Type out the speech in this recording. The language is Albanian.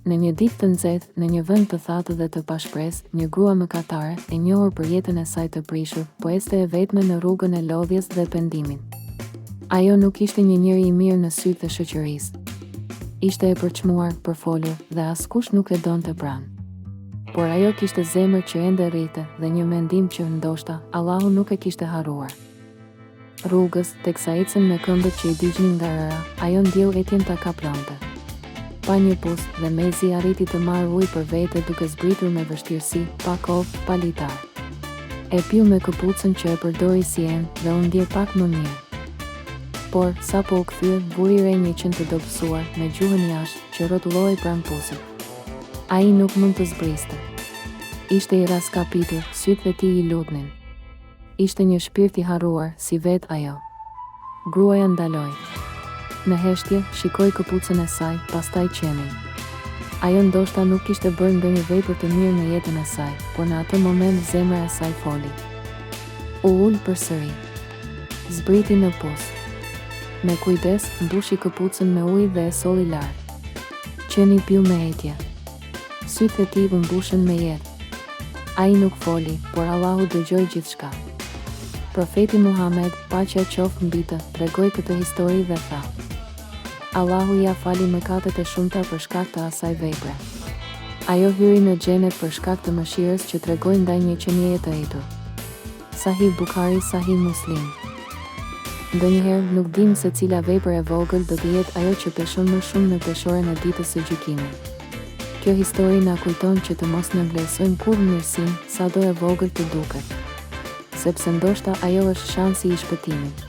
Në një ditë të nxehtë, në një vend të thatë dhe të pashpresë, një grua mëkatare, e njohur për jetën e saj të prishur, po ecte e vetme në rrugën e lodhjes dhe pendimit. Ajo nuk ishte një njeri i mirë në sytë të shoqërisë. Ishte e përçmuar, përfolur, dhe askush nuk e donte pranë. Por ajo kishte zemër që ende rrite dhe një mendim që ndoshta Allahu nuk e kishte harruar. Rrugës, teksa ecën me këmbët që i digjnin nga rëra, ajo ndjeu etjen ta kaplonte. Pa një pus dhe mezi arriti të marrë ujë për vete duke zbritur me vështirësi, pa kovë, pa litar. E piu me këpucën që e përdori si enë dhe u ndje pak më mirë. Por, sa po u kthye, buri i re 100 të dobësuar, me gjuhën jashtë, që rrotulloi pranë pusit. Ai nuk mund të zbriste. Ishte i raskapitur, sytë e tij i lutnin. Ishte një shpirt i harruar, si vetë ajo. Gruaja ndaloi. Në heshtje, shikoi këpucën e saj, pastaj qenin. Ajo ndoshta nuk kishte bërë ndonjë vepër të mirë në jetën e saj, por në atë moment zemra e saj foli. U ul përsëri. Zbriti në pus. Me kujdes, mbushi këpucën me ujë dhe e solli lart. Qeni piu me etje. Sytë e tij u mbushën me jetë. Ai nuk foli, por Allahu dëgjoi gjithçka. Profeti Muhammed, paqja qoftë mbi të, tregoi këtë histori dhe tha: Allahu ja fali mëkatet e shumta për shkak të asaj vepre. Ajo hyri në xhenet për shkak të mëshirës që tregoi ndaj një qenieje të etur. Sahih Buhari, Sahih Muslim. Ndonjëherë nuk dim se cila vepër e vogël do të jetë ajo që peshon më shumë në peshoren e ditës së gjykimit. Kjo histori na kujton që të mos në vlerësojmë kurrë mirësinë, sado e vogël të duket, sepse ndoshta ajo është shansi i shpëtimit.